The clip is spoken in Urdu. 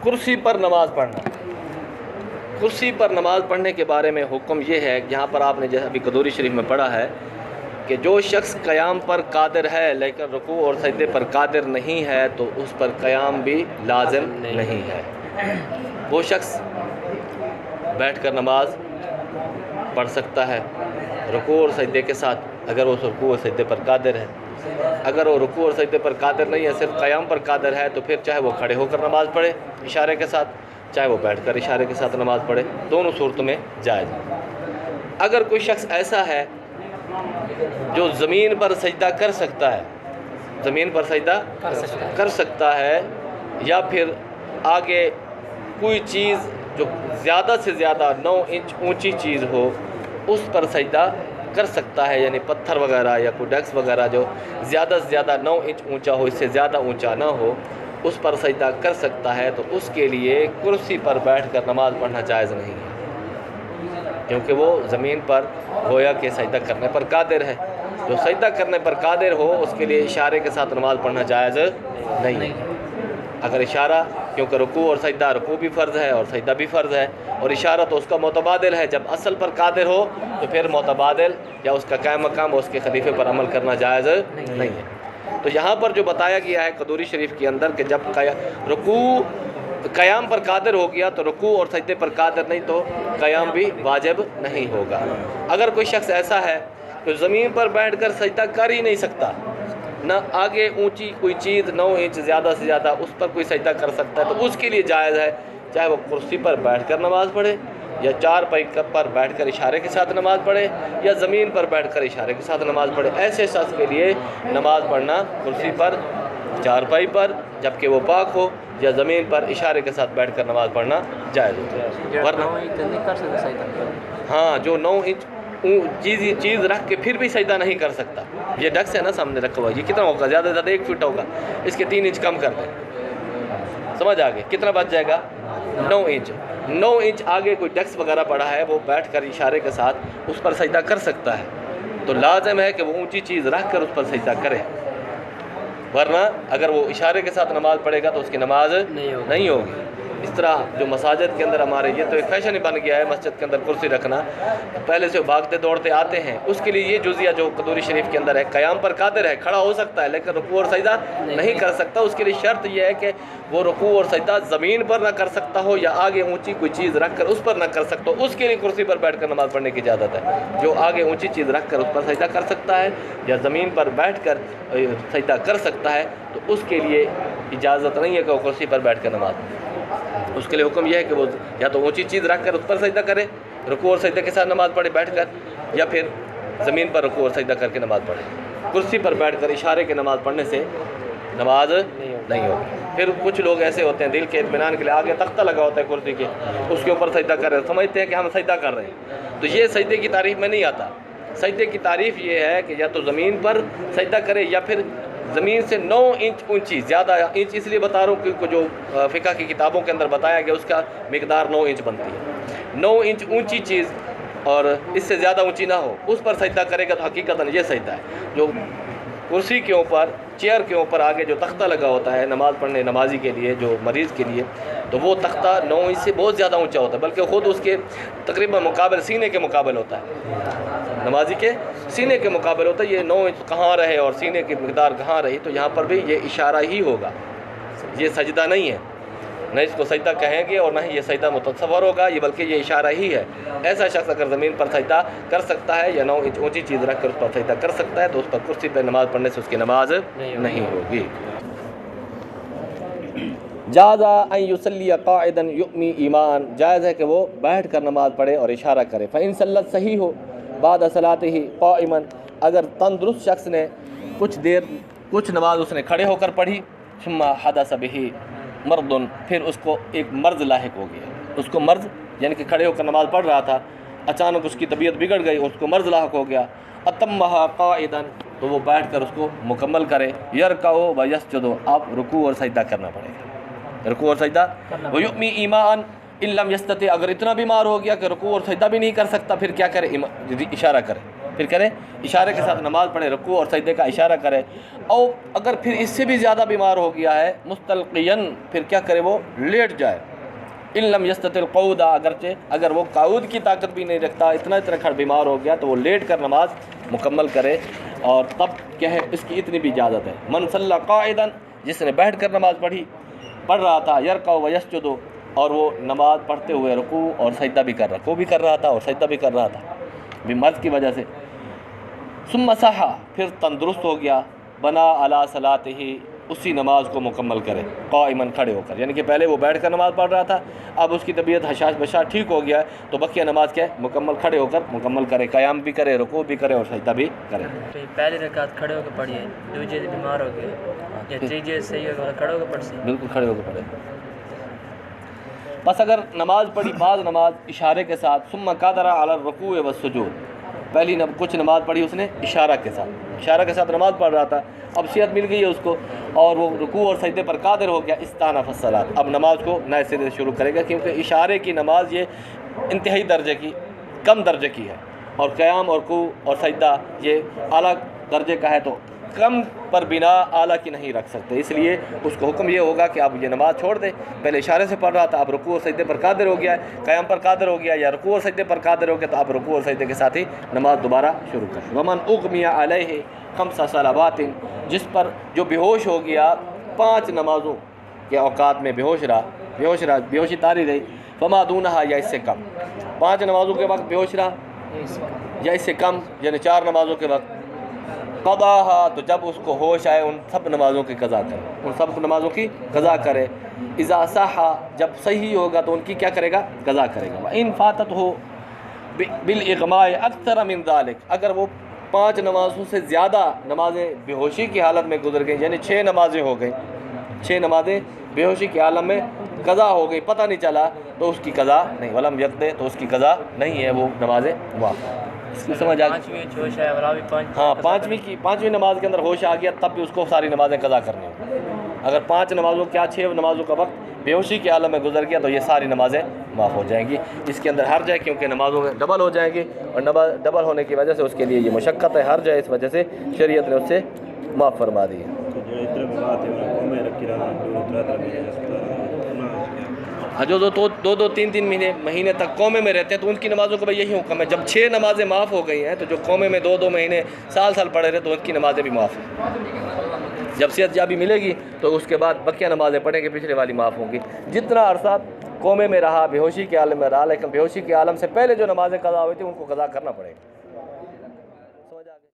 کرسی پر نماز پڑھنا. کرسی پر نماز پڑھنے کے بارے میں حکم یہ ہے کہ یہاں پر آپ نے جیسے ابھی قدوری شریف میں پڑھا ہے کہ جو شخص قیام پر قادر ہے لیکن رکوع اور سجدے پر قادر نہیں ہے تو اس پر قیام بھی لازم نہیں ہے. وہ شخص بیٹھ کر نماز پڑھ سکتا ہے رکوع اور سجدے کے ساتھ اگر وہ رکوع اور سجدے پر قادر ہے. اگر وہ رکوع اور سجدے پر قادر نہیں ہے، صرف قیام پر قادر ہے، تو پھر چاہے وہ کھڑے ہو کر نماز پڑھے اشارے کے ساتھ، چاہے وہ بیٹھ کر اشارے کے ساتھ نماز پڑھے، دونوں صورتوں میں جائز ہے. اگر کوئی شخص ایسا ہے جو زمین پر سجدہ کر سکتا ہے، زمین پر سجدہ کر سکتا ہے، یا پھر آگے کوئی چیز جو زیادہ سے زیادہ 9 انچ اونچی چیز ہو اس پر سجدہ کر سکتا ہے، یعنی پتھر وغیرہ یا کوئی ڈیسک وغیرہ جو زیادہ سے زیادہ 9 انچ اونچا ہو، اس سے زیادہ اونچا نہ ہو، اس پر سجدہ کر سکتا ہے، تو اس کے لیے کرسی پر بیٹھ کر نماز پڑھنا جائز نہیں ہے، کیونکہ وہ زمین پر گویا کہ سجدہ کرنے پر قادر ہے. جو سجدہ کرنے پر قادر ہو اس کے لیے اشارے کے ساتھ نماز پڑھنا جائز نہیں ہے. اگر اشارہ، کیونکہ رکوع اور سجدہ، رکوع بھی فرض ہے اور سجدہ بھی فرض ہے، اور اشارہ تو اس کا متبادل ہے، جب اصل پر قادر ہو تو پھر متبادل یا اس کا قائم مقام اس کے خلیفے پر عمل کرنا جائز نہیں ہے. تو یہاں پر جو بتایا گیا ہے قدوری شریف کے اندر کہ جب رکوع قیام پر قادر ہو گیا تو رکوع اور سجدے پر قادر نہیں تو قیام بھی واجب نہیں ہوگا. اگر کوئی شخص ایسا ہے کہ زمین پر بیٹھ کر سجدہ کر ہی نہیں سکتا، نہ آگے اونچی کوئی چیز 9 انچ زیادہ سے زیادہ اس پر کوئی سجدہ کر سکتا ہے، تو اس کے لیے جائز ہے چاہے وہ کرسی پر بیٹھ کر نماز پڑھے، یا چارپائی پر بیٹھ کر اشارے کے ساتھ نماز پڑھے، یا زمین پر بیٹھ کر اشارے کے ساتھ نماز پڑھے. ایسے شخص کے لیے نماز پڑھنا کرسی پر، چارپائی پر جبکہ وہ پاک ہو، یا زمین پر اشارے کے ساتھ بیٹھ کر نماز پڑھنا جائز ہوتا ہے. ہاں، جو 9 انچ چیز رکھ کے پھر بھی سجدہ نہیں کر سکتا. یہ ڈیسک ہے نا سامنے رکھا ہوا، یہ کتنا ہوگا؟ زیادہ سے زیادہ 1 فٹ ہوگا، اس کے 3 انچ کم کر دیں، سمجھ آگے کتنا بچ جائے گا؟ 9 انچ. 9 انچ آگے کوئی ڈیسک وغیرہ پڑا ہے، وہ بیٹھ کر اشارے کے ساتھ اس پر سجدہ کر سکتا ہے، تو لازم ہے کہ وہ اونچی چیز رکھ کر اس پر سجدہ کرے، ورنہ اگر وہ اشارے کے ساتھ نماز پڑھے گا تو اس کی نماز نہیں ہوگی. اس طرح جو مساجد کے اندر ہمارے یہ تو ایک فیشن ہی بن گیا ہے مسجد کے اندر کرسی رکھنا، پہلے سے بھاگتے دوڑتے آتے ہیں. اس کے لیے یہ جزیہ جو قدوری شریف کے اندر ہے، قیام پر قادر ہے، کھڑا ہو سکتا ہے لیکن رکوع اور سجدہ نہیں کر سکتا. اس کے لیے شرط یہ ہے کہ وہ رکوع اور سجدہ زمین پر نہ کر سکتا ہو، یا آگے اونچی کوئی چیز رکھ کر اس پر نہ کر سکتا ہو. اس کے لیے کرسی پر بیٹھ کر نماز پڑھنے کی اجازت ہے. جو آگے اونچی چیز رکھ کر اس پر سجدہ کر سکتا ہے یا زمین پر بیٹھ کر سجدہ کر سکتا ہے تو اس کے لیے اجازت نہیں ہے کہ وہ کرسی پر بیٹھ کر نماز پڑھے. اس کے لیے حکم یہ ہے کہ وہ یا تو اونچی چیز رکھ کر اس پر سجدہ کرے، رکوع اور سجدہ کے ساتھ نماز پڑھے بیٹھ کر، یا پھر زمین پر رکوع اور سجدہ کر کے نماز پڑھے. کرسی پر بیٹھ کر اشارے کے نماز پڑھنے سے نماز نہیں ہوگی. پھر کچھ لوگ ایسے ہوتے ہیں دل کے اطمینان کے لیے آگے تختہ لگا ہوتا ہے کرسی کے، اس کے اوپر سجدہ کر رہے ہیں، سمجھتے ہیں کہ ہم سجدہ کر رہے ہیں، تو یہ سجدے کی تعریف میں نہیں آتا. سجدے کی تعریف یہ ہے کہ یا تو زمین پر سجدہ کرے یا پھر زمین سے 9 انچ اونچی، زیادہ انچ اس لیے بتا رہا ہوں کیونکہ جو فقہ کی کتابوں کے اندر بتایا گیا اس کا مقدار 9 انچ بنتی ہے. 9 انچ اونچی چیز اور اس سے زیادہ اونچی نہ ہو اس پر سجدہ کرے گا تو حقیقتاً یہ سجدہ ہے. جو کرسی کے اوپر، چیئر کے اوپر آگے جو تختہ لگا ہوتا ہے نماز پڑھنے نمازی کے لیے، جو مریض کے لیے، تو وہ تختہ 9 انچ سے بہت زیادہ اونچا ہوتا ہے، بلکہ خود اس کے تقریباً مقابل سینے کے مقابل ہوتا ہے، نمازی کے سینے کے مقابل ہوتا ہے. یہ 9 انچ کہاں رہے اور سینے کی مقدار کہاں رہی، تو یہاں پر بھی یہ اشارہ ہی ہوگا، یہ سجدہ نہیں ہے، نہ اس کو سجدہ کہیں گے اور نہ ہی یہ سجدہ متصور ہوگا، یہ بلکہ یہ اشارہ ہی ہے. ایسا شخص اگر زمین پر سجدہ کر سکتا ہے یا 9 انچ اونچی چیز رکھ کر اس پر سجدہ کر سکتا ہے تو اس پر کرسی پہ نماز پڑھنے سے اس کی نماز نہیں ہوگی. جازا ان یصلی قاعدا یؤمی ایمان، جائز ہے کہ وہ بیٹھ کر نماز پڑھے اور اشارہ کرے. فإن صلت صحیح ہو بعد صلاته قائما، اگر تندرست شخص نے کچھ نماز اس نے کھڑے ہو کر پڑھی، ثم حدث به مرض، پھر اس کو ایک مرض لاحق ہو گیا، اس کو مرض یعنی کہ کھڑے ہو کر نماز پڑھ رہا تھا، اچانک اس کی طبیعت بگڑ گئی، اس کو مرض لاحق ہو گیا، اتمھا قاعدا، تو وہ بیٹھ کر اس کو مکمل کرے. یرکع و یسجد، اب رکوع اور سجدہ کرنا پڑے گا، رکوع اور سجدہ. ویؤمی ایمان ان لم یستطع، اگر اتنا بیمار ہو گیا کہ رکوع اور سجدہ بھی نہیں کر سکتا پھر کیا کرے؟ اشارہ کرے. پھر کرے اشارے کے ساتھ نماز پڑھے، رکوع اور سجدے کا اشارہ کرے. اور اگر پھر اس سے بھی زیادہ بیمار ہو گیا ہے مستلقین، پھر کیا کرے، وہ لیٹ جائے. ان لم یستطع القعود، اگرچہ اگر وہ قعود کی طاقت بھی نہیں رکھتا، اتنا بیمار ہو گیا، تو وہ لیٹ کر نماز مکمل کرے. اور تب کیا ہے، اس کی اتنی بھی اجازت ہے. من صلی قاعدا، جس نے بیٹھ کر نماز پڑھ رہا تھا، یرکع و یسجد، اور وہ نماز پڑھتے ہوئے رکوع اور سجدہ بھی کر رہا تھا اور سجدہ بھی کر رہا تھا مرض کی وجہ سے. ثم صحا، پھر تندرست ہو گیا، بنا علی صلاتہ، اسی نماز کو مکمل کرے قائما، کھڑے ہو کر. یعنی کہ پہلے وہ بیٹھ کر نماز پڑھ رہا تھا، اب اس کی طبیعت حشاش بشاش ٹھیک ہو گیا ہے، تو بقیہ نماز کیا ہے، مکمل کھڑے ہو کر مکمل کرے، قیام بھی کرے، رکوع بھی کرے اور سجدہ بھی کرے. پہلی رکعت کھڑے ہو کے پڑھیے، دوسری بیمار ہو گئے یا تیسری صحیح ہو گیا کھڑے ہو کے پڑھ سی، بالکل کھڑے ہو کے پڑھے. بس اگر نماز پڑھی بعض نماز اشارے کے ساتھ، ثم قدر علی الرکوع والسجود، پہلی کچھ نماز پڑھی اس نے اشارہ کے ساتھ نماز پڑھ رہا تھا، اب صحت مل گئی ہے اس کو اور وہ رکوع اور سجدے پر قادر ہو گیا، استانف الصلاۃ، اب نماز کو نئے سرے سے شروع کرے گا، کیونکہ اشارے کی نماز یہ انتہائی درجے کی، کم درجے کی ہے، اور قیام اور رکوع اور سجدہ یہ اعلیٰ درجے کا ہے، تو کم پر بنا اعلیٰ کی نہیں رکھ سکتے. اس لیے اس کو حکم یہ ہوگا کہ اب یہ نماز چھوڑ دے، پہلے اشارے سے پڑھ رہا تھا، اب رکوع اور سجدے پر قادر ہو گیا ہے، قیام پر قادر ہو گیا، یا رکوع اور سجدے پر قادر ہو گیا، تو اب رکوع اور سجدے کے ساتھ ہی نماز دوبارہ شروع کر. ومن اغمی علیہ خمس صلوات، جس پر جو بے ہوش ہو گیا 5 نمازوں کے اوقات میں بیہوشی طاری رہی، فما دونہا، یا اس سے کم، 5 نمازوں کے وقت بے ہوش رہا یا اس سے کم، یعنی 4 نمازوں کے وقت، قضاہا، تو جب اس کو ہوش آئے ان سب نمازوں کی قضا کرے. اذا صحا، جب صحیح ہوگا تو ان کی کیا کرے گا، قضا کرے گا. ان فاتت ہو بالاغماء اکثر من ذلک، اگر وہ 5 نمازوں سے زیادہ نمازیں بے ہوشی کی حالت میں گزر گئیں، یعنی 6 نمازیں ہو گئیں، 6 نمازیں بے ہوشی کی حالت میں قضا ہو گئی، پتہ نہیں چلا، تو اس کی قضا نہیں، ولم یقضی، تو اس کی قضا نہیں ہے، وہ نمازیں معاف. سمجھ آ گئی؟ ہاں، پانچویں نماز کے اندر ہوش آ گیا، تب بھی اس کو ساری نمازیں قضا کرنی ہوں. اگر 5 نمازوں 6 نمازوں کا وقت بے ہوشی کے عالم میں گزر گیا، تو یہ ساری نمازیں معاف ہو جائیں گی. اس کے اندر حرج ہے، کیونکہ نمازوں میں ڈبل ہو جائیں گی، اور ڈبل ہونے کی وجہ سے اس کے لیے یہ مشقت ہے، حرج ہے، اس وجہ سے شریعت نے اس سے معاف فرما دی ہے. جو 2-3 مہینے تک قومے میں رہتے ہیں، تو ان کی نمازوں کا بھی یہی حکم ہے. جب 6 نمازیں معاف ہو گئی ہیں، تو جو قومے میں 2 مہینے سال پڑے رہے، تو ان کی نمازیں بھی معاف ہیں. جب صحت یابی ملے گی تو اس کے بعد بقیہ نمازیں پڑھیں گے، پچھلے والی معاف ہوں گی. جتنا عرصہ قومے میں رہا، بے ہوشی کے عالم میں رہا، لیکن بے ہوشی کے عالم سے پہلے جو نمازیں قضا ہوئی تھیں ان کو قضا کرنا پڑے گا.